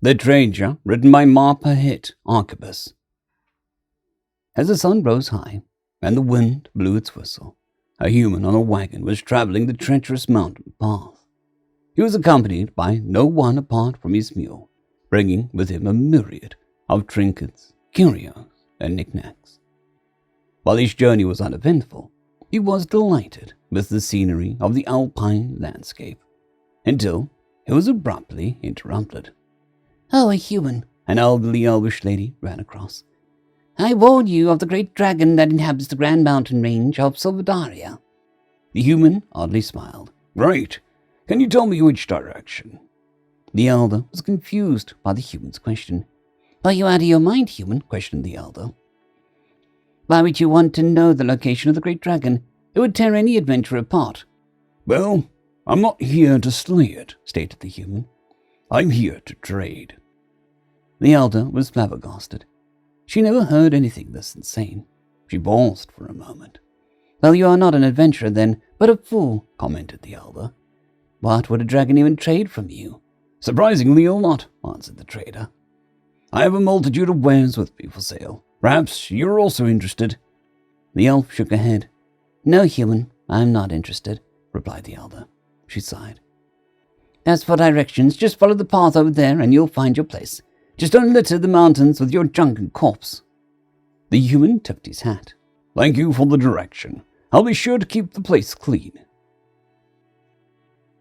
The Treasure, written by Marpahit Archibus. As the sun rose high, and the wind blew its whistle, a human on a wagon was traveling the treacherous mountain path. He was accompanied by no one apart from his mule, bringing with him a myriad of trinkets, curios, and knickknacks. While his journey was uneventful, he was delighted with the scenery of the alpine landscape, until he was abruptly interrupted. "Oh, a human," an elderly elvish lady ran across. "I warn you of the great dragon that inhabits the grand mountain range of Silvadaria." The human oddly smiled. "Great. Can you tell me which direction?" The elder was confused by the human's question. "Are you out of your mind, human?" questioned the elder. "Why would you want to know the location of the great dragon? It would tear any adventurer apart." "Well, I'm not here to slay it," stated the human. "I'm here to trade." The elder was flabbergasted. She never heard anything this insane. She paused for a moment. "Well, you are not an adventurer then, but a fool," commented the elder. "What would a dragon even trade from you?" "Surprisingly a lot," answered the trader. "I have a multitude of wares with me for sale. Perhaps you're also interested." The elf shook her head. "No, human, I'm not interested," replied the elder. She sighed. "As for directions, just follow the path over there and you'll find your place. Just don't litter the mountains with your junk and corpse." The human tipped his hat. "Thank you for the direction. I'll be sure to keep the place clean."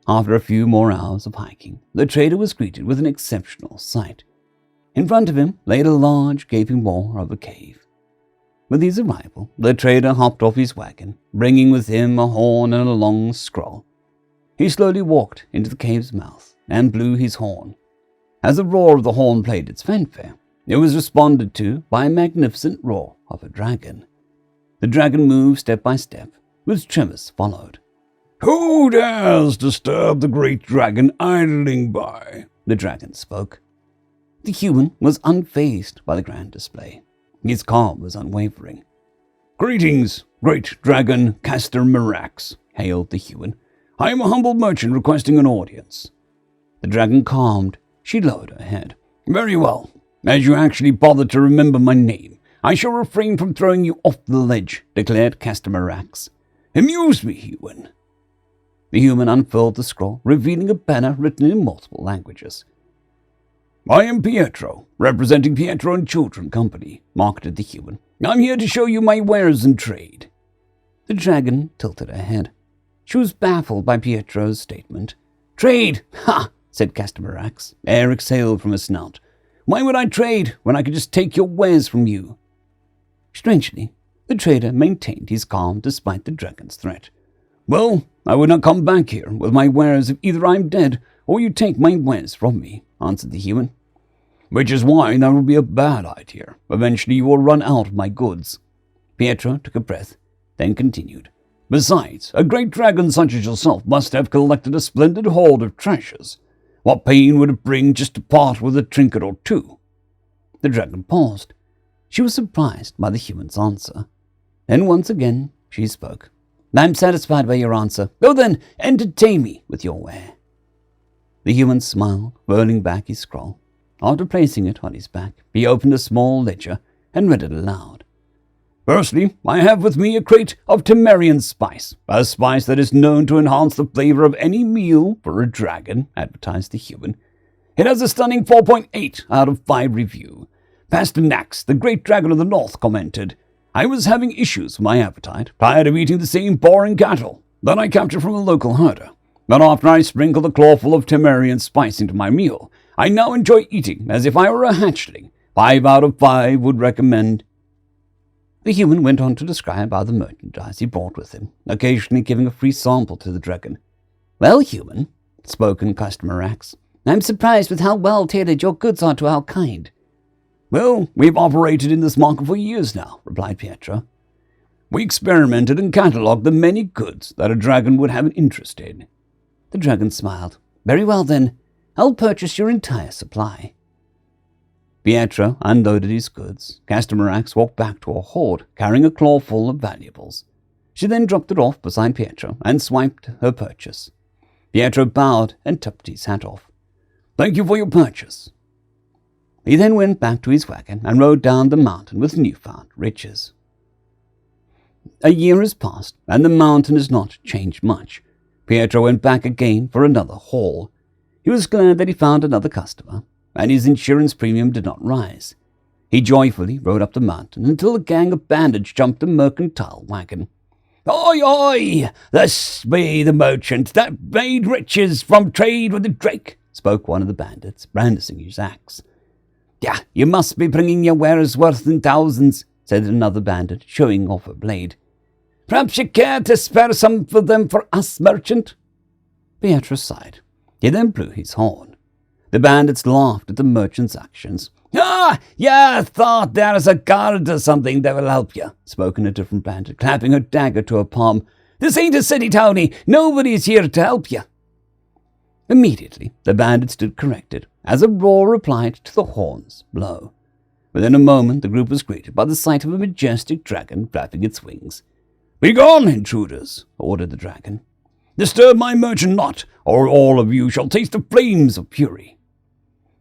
After a few more hours of hiking, the trader was greeted with an exceptional sight. In front of him lay a large gaping maw of a cave. With his arrival, the trader hopped off his wagon, bringing with him a horn and a long scroll. He slowly walked into the cave's mouth and blew his horn. As the roar of the horn played its fanfare, it was responded to by a magnificent roar of a dragon. The dragon moved step by step, with tremors followed. "Who dares disturb the great dragon idling by?" the dragon spoke. The human was unfazed by the grand display. His calm was unwavering. "Greetings, great dragon Castor Mirax," hailed the human. "I am a humble merchant requesting an audience." The dragon calmed. She lowered her head. "Very well. As you actually bothered to remember my name, I shall refrain from throwing you off the ledge," declared Castor Mirax. "Amuse me, human." The human unfurled the scroll, revealing a banner written in multiple languages. "I am Pietro, representing Pietro and Children Company," marketed the human. "I'm here to show you my wares and trade." The dragon tilted her head. She was baffled by Pietro's statement. "Trade? Ha!" said Castamarax. Air exhaled from her snout. "Why would I trade when I could just take your wares from you?" Strangely, the trader maintained his calm despite the dragon's threat. "Well, I would not come back here with my wares if either I'm dead or you take my wares from me," answered the human. "Which is why that would be a bad idea. Eventually you will run out of my goods." Pietro took a breath, then continued. "Besides, a great dragon such as yourself must have collected a splendid hoard of treasures. What pain would it bring just to part with a trinket or two?" The dragon paused. She was surprised by the human's answer. Then once again she spoke. "I'm satisfied by your answer. Go then, entertain me with your ware." The human smiled, whirling back his scroll. After placing it on his back, he opened a small ledger and read it aloud. "Firstly, I have with me a crate of Temerian spice, a spice that is known to enhance the flavor of any meal for a dragon," advertised the human. "It has a stunning 4.8 out of 5 review. Pasternax, the great dragon of the north, commented, 'I was having issues with my appetite, tired of eating the same boring cattle that I captured from a local herder. But after I sprinkled a clawful of Temerian spice into my meal, I now enjoy eating as if I were a hatchling. 5 out of 5 would recommend.'" The human went on to describe other merchandise he brought with him, occasionally giving a free sample to the dragon. "Well, human," spoke Castamarax, "I'm surprised with how well tailored your goods are to our kind." "Well, we've operated in this market for years now," replied Pietro. "We experimented and catalogued the many goods that a dragon would have an interest in." The dragon smiled. "Very well then, I'll purchase your entire supply." Pietro unloaded his goods. Castamarax walked back to her hoard, carrying a clawful of valuables. She then dropped it off beside Pietro and swiped her purchase. Pietro bowed and tipped his hat off. "Thank you for your purchase." He then went back to his wagon and rode down the mountain with newfound riches. A year has passed, and the mountain has not changed much. Pietro went back again for another haul. He was glad that he found another customer, and his insurance premium did not rise. He joyfully rode up the mountain until a gang of bandits jumped the mercantile wagon. "Oi, oi! This be the merchant that made riches from trade with the Drake," spoke one of the bandits, brandishing his axe. "Yeah, you must be bringing your wares worth in thousands," said another bandit, showing off a blade. "Perhaps you care to spare some of them for us, merchant?" Pietro sighed. He then blew his horn. The bandits laughed at the merchant's actions. "Ah, yeah, I thought there is a guard or something that will help you," spoke a different bandit, clapping her dagger to her palm. "This ain't a city, Tony. Nobody's here to help you." Immediately, the bandit stood corrected, as a roar replied to the horn's blow. Within a moment, the group was greeted by the sight of a majestic dragon flapping its wings. "Begone, intruders," ordered the dragon. "Disturb my merchant not, or all of you shall taste the flames of fury."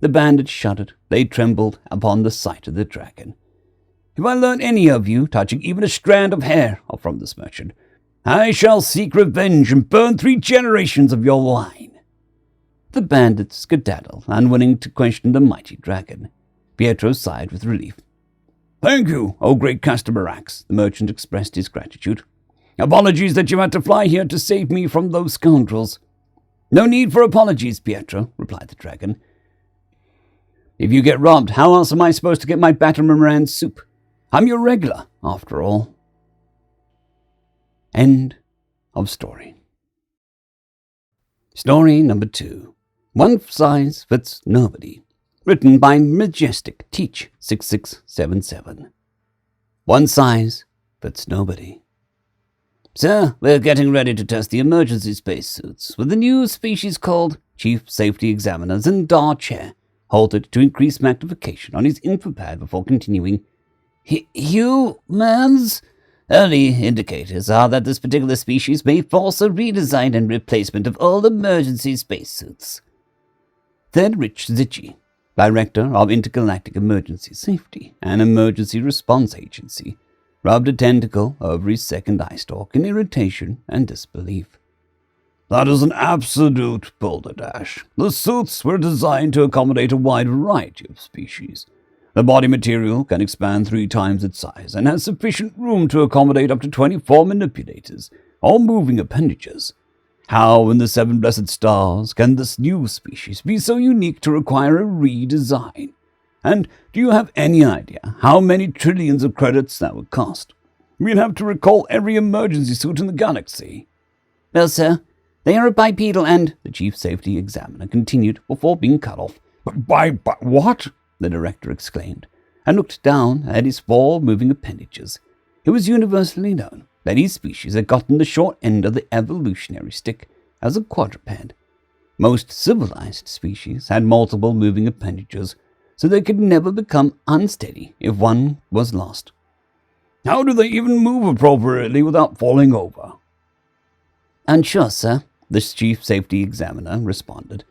The bandits shuddered. They trembled upon the sight of the dragon. "If I learn any of you touching even a strand of hair from this merchant, I shall seek revenge and burn 3 generations of your line." The bandits skedaddled, unwilling to question the mighty dragon. Pietro sighed with relief. "Thank you, O great customer Axe," the merchant expressed his gratitude. "Apologies that you had to fly here to save me from those scoundrels." "No need for apologies, Pietro," replied the dragon. "If you get robbed, how else am I supposed to get my Batamaran soup? I'm your regular, after all." End of story. Story number 2. One Size Fits Nobody. Written by Majestic Teach 6677. One size fits nobody. "Sir, we're getting ready to test the emergency spacesuits with a new species called Chief Safety Examiner Zendar Chair halted to increase magnification on his infopad before continuing. Humans? Early indicators are that this particular species may force a redesign and replacement of all emergency spacesuits." Then Rich Zitchi, Director of Intergalactic Emergency Safety and Emergency Response Agency, rubbed a tentacle over his second eye stalk in irritation and disbelief. "That is an absolute balderdash. The suits were designed to accommodate a wide variety of species. The body material can expand 3 times its size and has sufficient room to accommodate up to 24 manipulators or moving appendages. How in the 7 blessed stars can this new species be so unique to require a redesign? And do you have any idea how many trillions of credits that would cost? We'd have to recall every emergency suit in the galaxy." "Well, sir, they are a bipedal and," the Chief Safety Examiner continued before being cut off. By what?" the director exclaimed, and looked down at his 4 moving appendages. It was universally known that his species had gotten the short end of the evolutionary stick as a quadruped. Most civilized species had multiple moving appendages, so they could never become unsteady if one was lost. "How do they even move appropriately without falling over?" "Unsure, sir," the Chief Safety Examiner responded.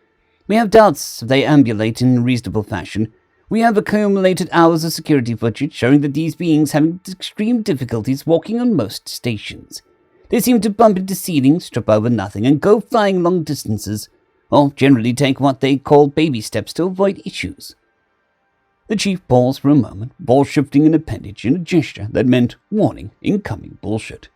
"We have doubts if they ambulate in a reasonable fashion. We have accumulated hours of security footage showing that these beings have extreme difficulties walking on most stations. They seem to bump into ceilings, trip over nothing, and go flying long distances, or generally take what they call baby steps to avoid issues." The chief paused for a moment before shifting an appendage in a gesture that meant warning, incoming bullshit.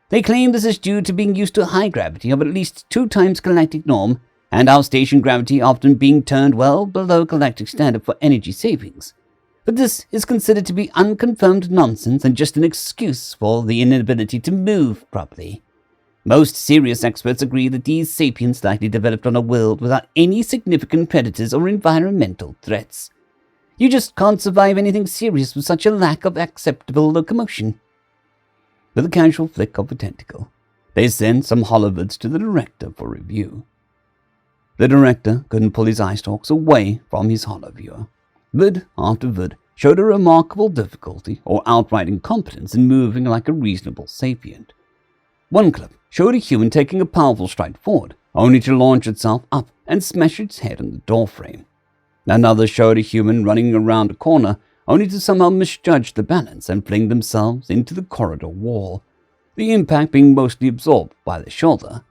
"They claim this is due to being used to a high gravity of at least 2 times galactic norm, and our station gravity often being turned well below galactic standard for energy savings. But this is considered to be unconfirmed nonsense and just an excuse for the inability to move properly. Most serious experts agree that these sapiens likely developed on a world without any significant predators or environmental threats. You just can't survive anything serious with such a lack of acceptable locomotion." With a casual flick of a tentacle, they sent some holovids to the director for review. The director couldn't pull his eye stalks away from his holoviewer. Vid after vid showed a remarkable difficulty or outright incompetence in moving like a reasonable sapient. One clip showed a human taking a powerful stride forward, only to launch itself up and smash its head on the doorframe. Another showed a human running around a corner, only to somehow misjudge the balance and fling themselves into the corridor wall, the impact being mostly absorbed by the shoulder,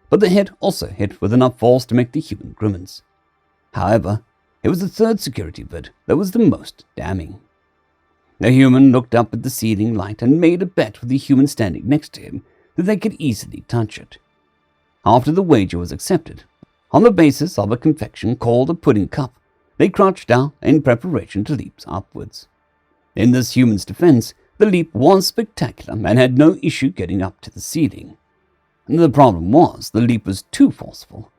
but the head also hit with enough force to make the human grimace. However, it was the third security vid that was the most damning. The human looked up at the ceiling light and made a bet with the human standing next to him that they could easily touch it. After the wager was accepted, on the basis of a confection called a pudding cup, they crouched down in preparation to leap upwards. In this human's defense, the leap was spectacular and had no issue getting up to the ceiling. The problem was the leap was too forceful,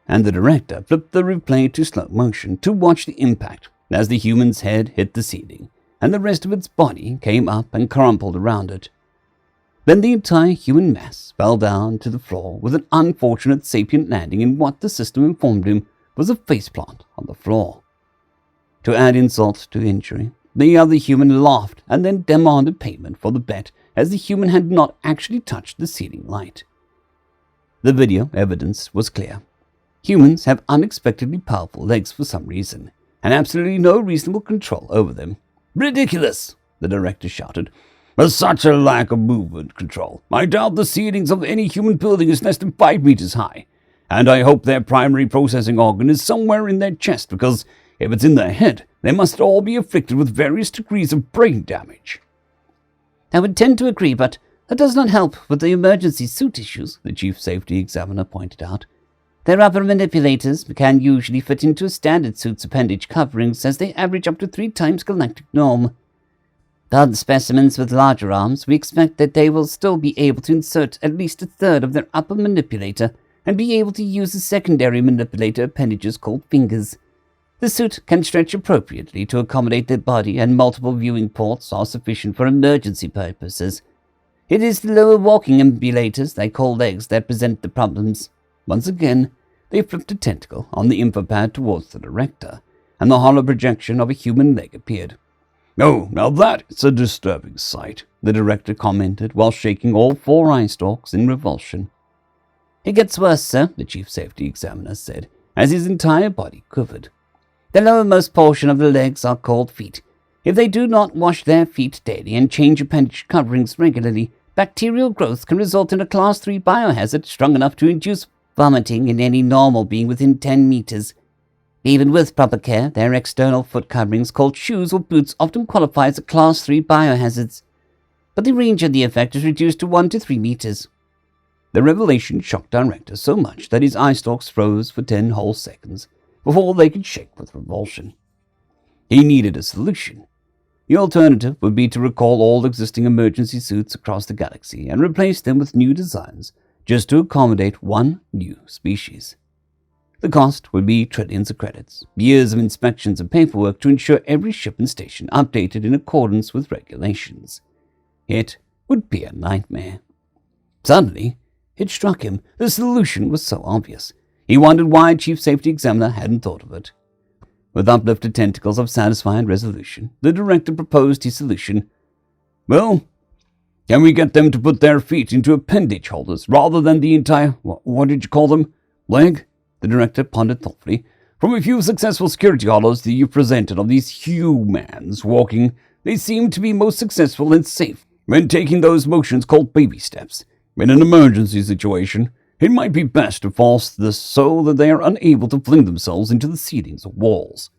and the director flipped the replay to slow motion to watch the impact as the human's head hit the ceiling and the rest of its body came up and crumpled around it. Then the entire human mass fell down to the floor with an unfortunate sapient landing in what the system informed him was a faceplant on the floor. To add insult to injury, the other human laughed and then demanded payment for the bet, as the human had not actually touched the ceiling light. The video evidence was clear. Humans have unexpectedly powerful legs for some reason, and absolutely no reasonable control over them. "Ridiculous!" the director shouted. "There's such a lack of movement control. I doubt the ceilings of any human building is less than 5 meters high. And I hope their primary processing organ is somewhere in their chest, because if it's in their head, they must all be afflicted with various degrees of brain damage." I would tend to agree, but that does not help with the emergency suit issues, the chief safety examiner pointed out. Their upper manipulators can usually fit into a standard suit's appendage coverings, as they average up to 3 times galactic norm. The other specimens with larger arms, we expect that they will still be able to insert at least a third of their upper manipulator and be able to use the secondary manipulator appendages called fingers. The suit can stretch appropriately to accommodate their body, and multiple viewing ports are sufficient for emergency purposes. It is the lower walking ambulators they call legs that present the problems. Once again, they flipped a tentacle on the infopad towards the director, and the hollow projection of a human leg appeared. "Oh, now that's a disturbing sight," the director commented while shaking all 4 eye stalks in revulsion. "It gets worse, sir," the chief safety examiner said, as his entire body quivered. "The lowermost portion of the legs are called feet. If they do not wash their feet daily and change appendage coverings regularly, bacterial growth can result in a Class 3 biohazard strong enough to induce vomiting in any normal being within 10 meters. Even with proper care, their external foot coverings called shoes or boots often qualify as a Class 3 biohazards, but the range of the effect is reduced to 1 to 3 meters. The revelation shocked director so much that his eye stalks froze for 10 whole seconds before they could shake with revulsion. He needed a solution. The alternative would be to recall all existing emergency suits across the galaxy and replace them with new designs just to accommodate one new species. The cost would be trillions of credits, years of inspections and paperwork to ensure every ship and station updated in accordance with regulations. It would be a nightmare. Suddenly, it struck him the solution was so obvious. He wondered why Chief Safety Examiner hadn't thought of it. With uplifted tentacles of satisfied resolution, the director proposed his solution. "Well, can we get them to put their feet into appendage holders rather than the entire, what did you call them, leg?" The director pondered thoughtfully. "From a few successful security hollows that you presented of these humans walking, they seem to be most successful and safe when taking those motions called baby steps. In an emergency situation, it might be best to force this so that they are unable to fling themselves into the ceilings or walls.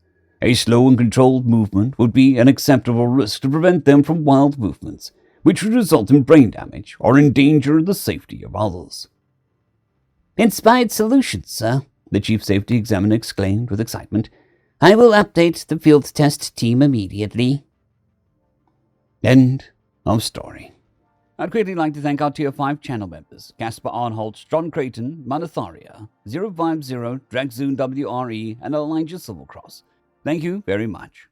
A slow and controlled movement would be an acceptable risk to prevent them from wild movements, which would result in brain damage or endanger the safety of others." "Inspired solutions, sir," the chief safety examiner exclaimed with excitement. "I will update the field test team immediately." End of story. I'd greatly like to thank our Tier 5 channel members, Caspar Arnholtz, John Creighton, Manatharia, 050, Dragzoon WRE, and Elijah Silvercross. Thank you very much.